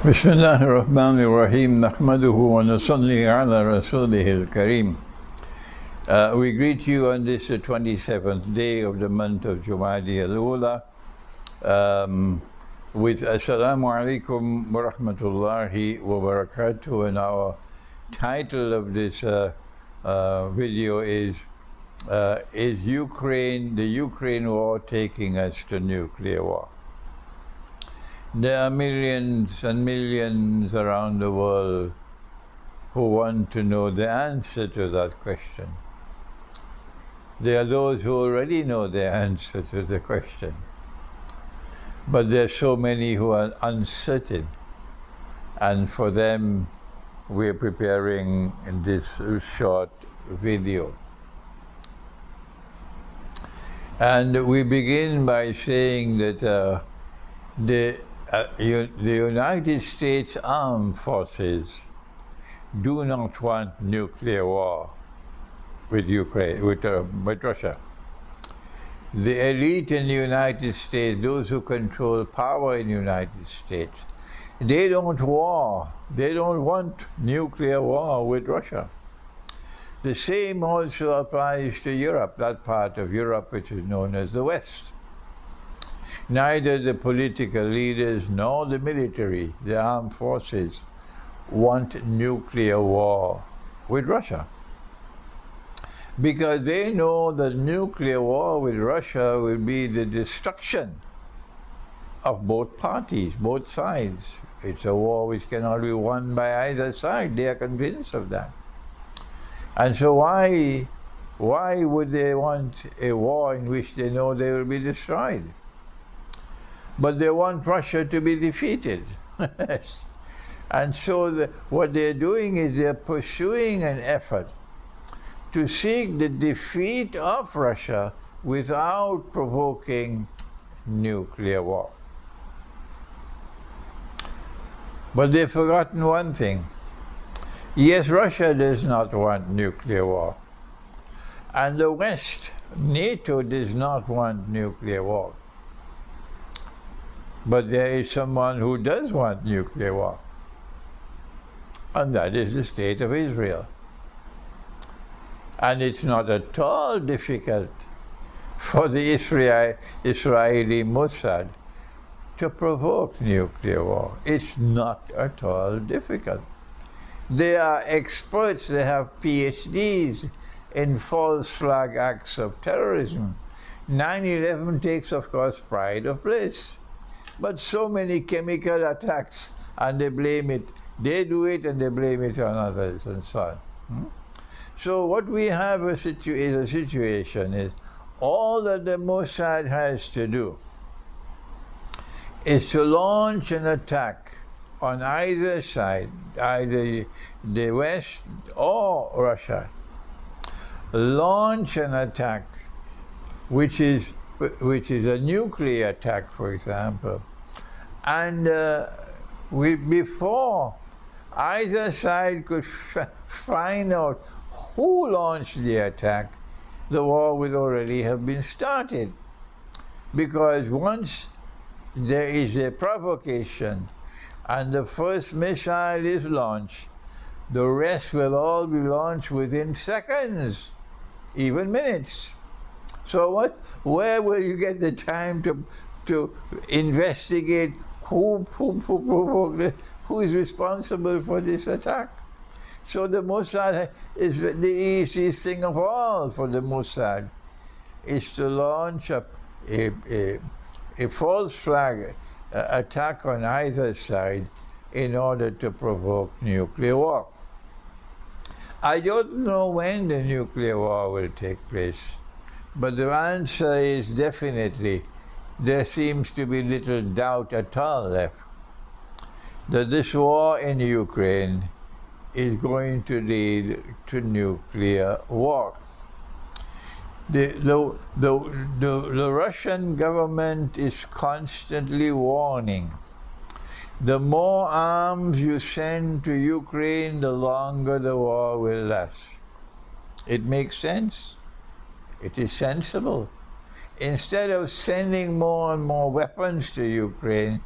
بسم الله الرحمن الرحيم نحمده ونصلي على رسوله الكريم. We greet you on this 27th day of the month of Jumadi al-Ula with Assalamu alaikum wa rahmatullahi wa barakatuh, and our title of this video is the Ukraine war taking us to nuclear war? There are millions and millions around the world who want to know the answer to that question. There are those who already know the answer to the question, but there are so many who are uncertain, and for them we're preparing this short video. And we begin by saying that the United States Armed Forces do not want nuclear war with Ukraine, with Russia. The elite in the United States, those who control power in the United States, they don't war. They don't want nuclear war with Russia. The same also applies to Europe, that part of Europe which is known as the West. Neither the political leaders nor the military, the armed forces, want nuclear war with Russia, because they know that nuclear war with Russia will be the destruction of both parties, both sides. It's a war which cannot be won by either side. They are convinced of that. And so why would they want a war in which they know they will be destroyed? But they want Russia to be defeated. And so what they're doing is they're pursuing an effort to seek the defeat of Russia without provoking nuclear war. But they've forgotten one thing. Yes, Russia does not want nuclear war. And the West, NATO, does not want nuclear war. But there is someone who does want nuclear war, and that is the State of Israel. And it's not at all difficult for the Israeli Mossad to provoke nuclear war. It's not at all difficult. They are experts. They have PhDs in false flag acts of terrorism. 9/11 takes, of course, pride of place. But so many chemical attacks, and they blame it. They do it and they blame it on others and so on. So what we have is a situation is all that the Mossad has to do is to launch an attack on either side, either the West or Russia. Launch an attack which is a nuclear attack, for example. And before either side could find out who launched the attack, the war would already have been started. Because once there is a provocation and the first missile is launched, the rest will all be launched within seconds, even minutes. So where will you get the time to investigate who provoked it, who is responsible for this attack? So the Mossad is the easiest thing of all for the Mossad is to launch a false flag attack on either side in order to provoke nuclear war. I don't know when the nuclear war will take place, but the answer is definitely, there seems to be little doubt at all left, that this war in Ukraine is going to lead to nuclear war. The Russian government is constantly warning, the more arms you send to Ukraine, the longer the war will last. It makes sense. It is sensible. Instead of sending more and more weapons to Ukraine,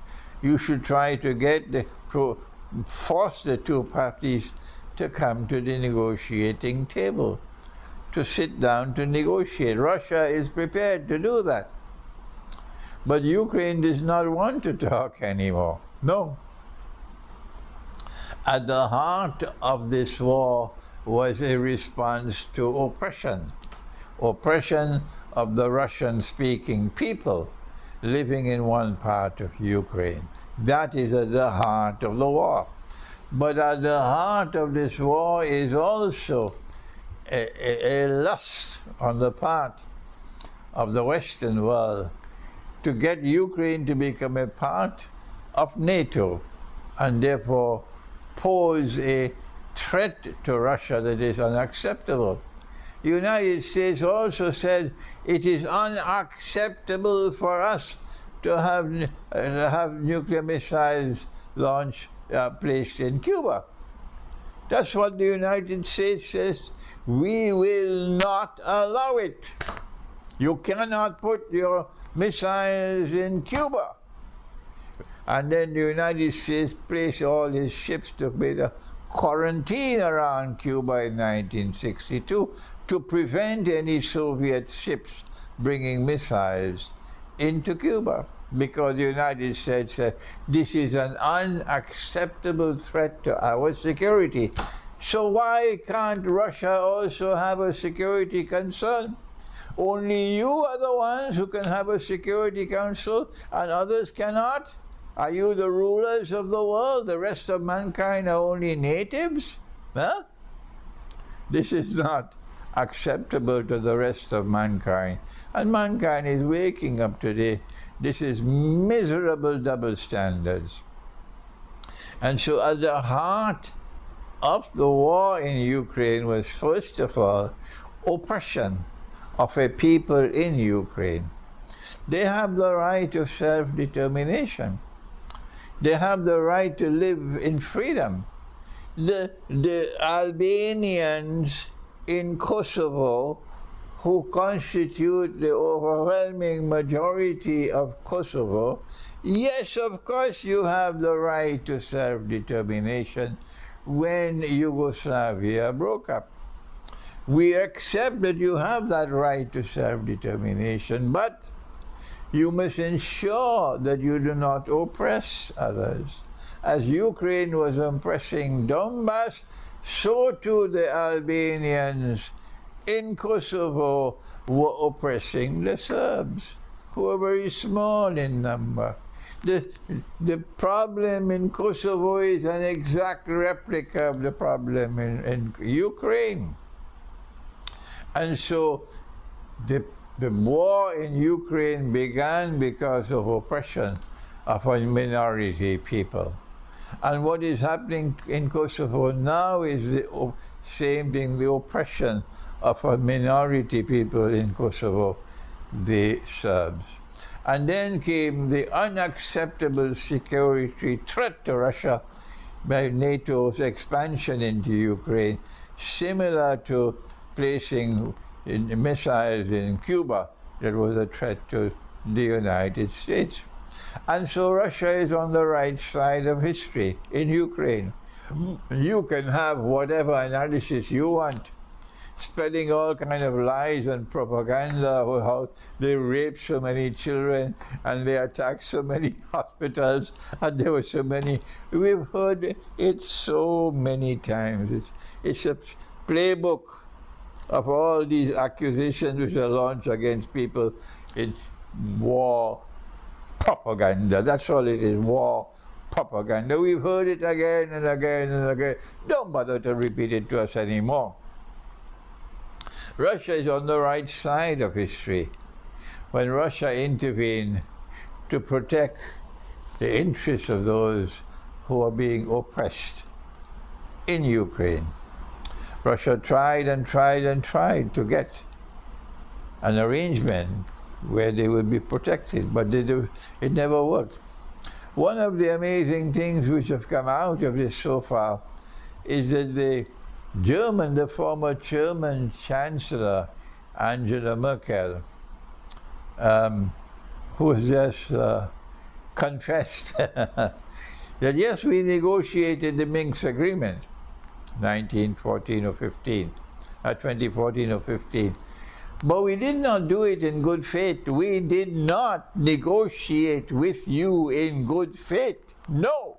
you should try to force the two parties to come to the negotiating table, to sit down to negotiate. Russia is prepared to do that. But Ukraine does not want to talk anymore. No. At the heart of this war was a response to oppression. Oppression of the Russian-speaking people living in one part of Ukraine. That is at the heart of the war. But at the heart of this war is also a lust on the part of the Western world to get Ukraine to become a part of NATO and therefore pose a threat to Russia that is unacceptable. The United States also said it is unacceptable for us to have nuclear missiles launched, placed in Cuba. That's what the United States says. We will not allow it. You cannot put your missiles in Cuba. And then the United States placed all his ships to make a quarantine around Cuba in 1962 to prevent any Soviet ships bringing missiles into Cuba, because the United States said this is an unacceptable threat to our security. So why can't Russia also have a security concern? Only you are the ones who can have a Security Council and others cannot? Are you the rulers of the world? The rest of mankind are only natives? Huh? This is not acceptable to the rest of mankind. And mankind is waking up today. This is miserable double standards. And so at the heart of the war in Ukraine was, first of all, oppression of a people in Ukraine. They have the right of self-determination. They have the right to live in freedom. The Albanians in Kosovo, who constitute the overwhelming majority of Kosovo, yes, of course you have the right to self-determination when Yugoslavia broke up. We accept that you have that right to self-determination, but you must ensure that you do not oppress others. As Ukraine was oppressing Donbass, so too the Albanians in Kosovo were oppressing the Serbs, who are very small in number. The problem in Kosovo is an exact replica of the problem in Ukraine. And so the war in Ukraine began because of oppression of a minority people. And what is happening in Kosovo now is the same thing, the oppression of a minority people in Kosovo, the Serbs. And then came the unacceptable security threat to Russia by NATO's expansion into Ukraine, similar to placing missiles in Cuba that was a threat to the United States. And so Russia is on the right side of history in Ukraine. You can have whatever analysis you want, spreading all kind of lies and propaganda about how they raped so many children and they attacked so many hospitals and there were so many. We've heard it so many times. It's a playbook of all these accusations which are launched against people in war propaganda. That's all it is, war propaganda. We've heard it again and again and again. Don't bother to repeat it to us anymore. Russia is on the right side of history. When Russia intervened to protect the interests of those who are being oppressed in Ukraine. Russia tried and tried and tried to get an arrangement where they would be protected, but it never worked. One of the amazing things which have come out of this so far is that the former German Chancellor, Angela Merkel, who was just confessed that yes, we negotiated the Minsk Agreement, 1914 or 15, 2014 or 15. But we did not do it in good faith. We did not negotiate with you in good faith. No.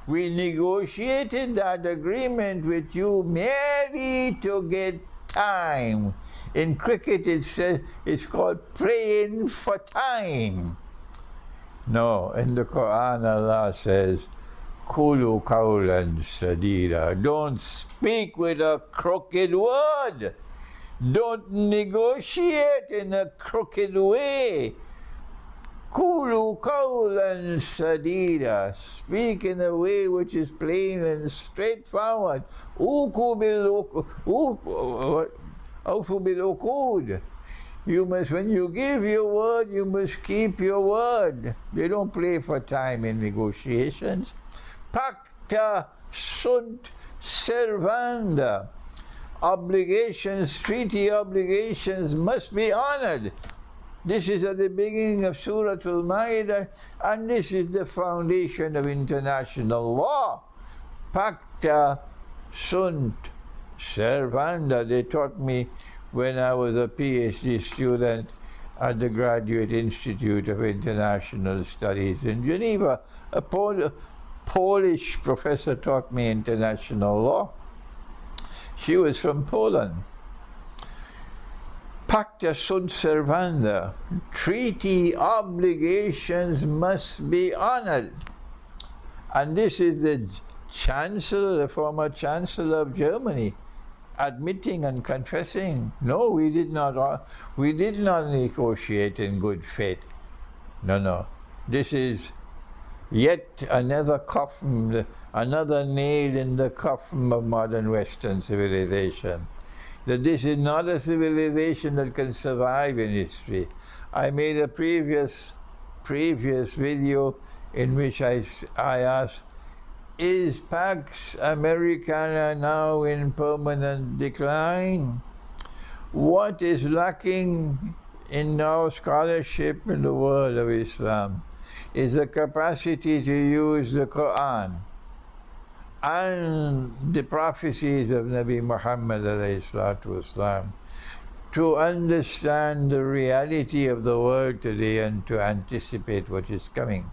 We negotiated that agreement with you merely to get time. In cricket it says it's called praying for time. No, in the Quran Allah says, Kulu qawlan sadira. Don't speak with a crooked word. Don't negotiate in a crooked way. Kulu qawlan sadira. Speak in a way which is plain and straightforward. Awfu bil uqud. You must, when you give your word, you must keep your word. You don't play for time in negotiations. Pacta sunt servanda. Obligations, treaty obligations must be honored. This is at the beginning of Surah Al-Ma'idah, and this is the foundation of international law. Pacta sunt servanda. They taught me when I was a PhD student at the Graduate Institute of International Studies in Geneva. A Polish professor taught me international law. She was from Poland. Pacta sunt servanda. Treaty obligations must be honored. And this is the Chancellor, the former Chancellor of Germany, admitting and confessing, no, we did not negotiate in good faith. No. This is yet another coffin, another nail in the coffin of modern Western civilization. That this is not a civilization that can survive in history. I made a previous video in which I asked, is Pax Americana now in permanent decline? What is lacking in our scholarship in the world of Islam is the capacity to use the Quran and the prophecies of Nabi Muhammad ﷺ to understand the reality of the world today and to anticipate what is coming.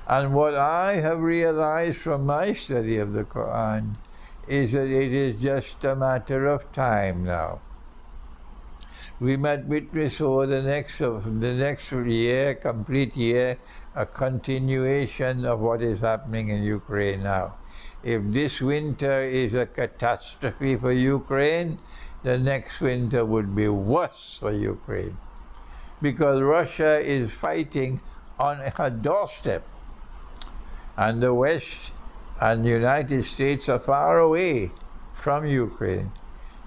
And what I have realized from my study of the Quran is that it is just a matter of time now. We might witness over the next year, complete year, a continuation of what is happening in Ukraine now. If this winter is a catastrophe for Ukraine, the next winter would be worse for Ukraine. Because Russia is fighting on her doorstep. And the West and the United States are far away from Ukraine.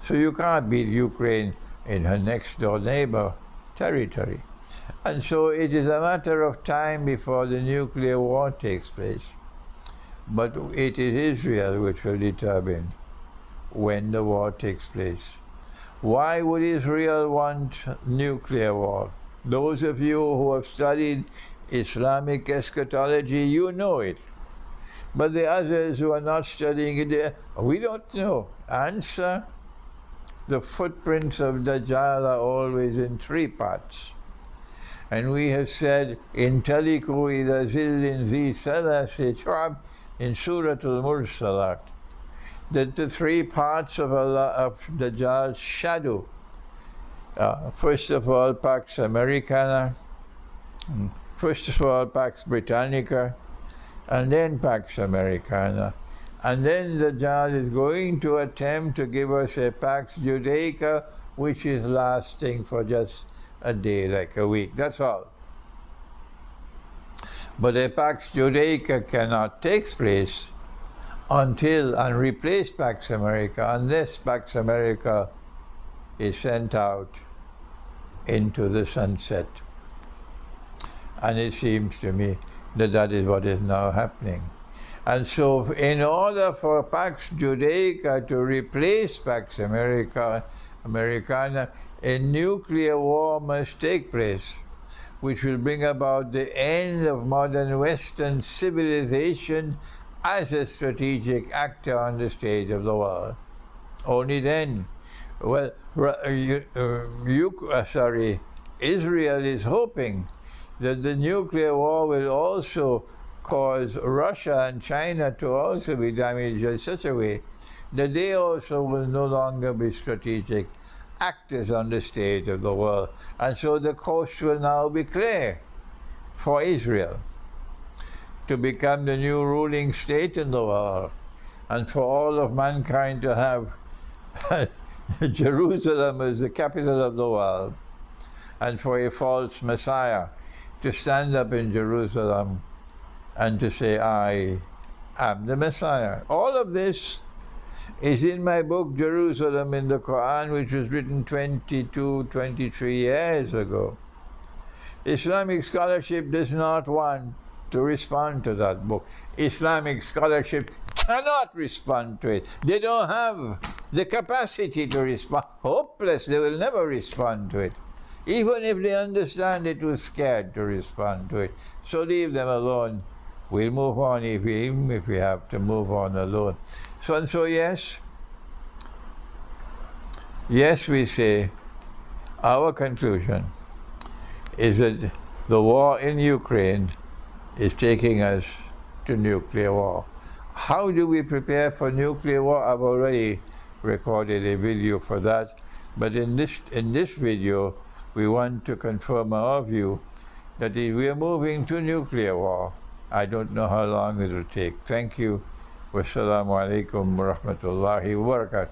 So you can't beat Ukraine in her next door neighbor territory. And so it is a matter of time before the nuclear war takes place. But it is Israel which will determine when the war takes place. Why would Israel want nuclear war? Those of you who have studied Islamic eschatology, you know it. But the others who are not studying it, we don't know. Answer: the footprints of Dajjal are always in three parts. And we have said, in Taliku ila zillin zi thalathi shu'ab, in Surah Al-Mursalat, that the three parts of Dajjal's shadow, first of all, Pax Americana, first of all, Pax Britannica, and then Pax Americana. And then Dajjal is going to attempt to give us a Pax Judaica, which is lasting for just a day, like a week. That's all. But a Pax Judaica cannot take place until and replace Pax America unless Pax America is sent out into the sunset. And it seems to me that that is what is now happening. And so in order for Pax Judaica to replace Pax Americana, a nuclear war must take place. which will bring about the end of modern Western civilization as a strategic actor on the stage of the world. Only then. Well, Israel is hoping that the nuclear war will also cause Russia and China to also be damaged in such a way that they also will no longer be strategic actors on the stage of the world. And so the coast will now be clear for Israel to become the new ruling state in the world, and for all of mankind to have Jerusalem as the capital of the world, and for a false Messiah to stand up in Jerusalem and to say, I am the Messiah. All of this is in my book, Jerusalem in the Quran, which was written 22, 23 years ago. Islamic scholarship does not want to respond to that book. Islamic scholarship cannot respond to it. They don't have the capacity to respond. Hopeless, they will never respond to it. Even if they understand it, was scared to respond to it. So leave them alone. We'll move on even if we have to move on alone. So yes, we say our conclusion is that the war in Ukraine is taking us to nuclear war. How do we prepare for nuclear war? I've already recorded a video for that, but in this video we want to confirm our view that we are moving to nuclear war. I don't know how long it will take. Thank you. Wassalamu alaikum wa rahmatullahi wa barakatuh.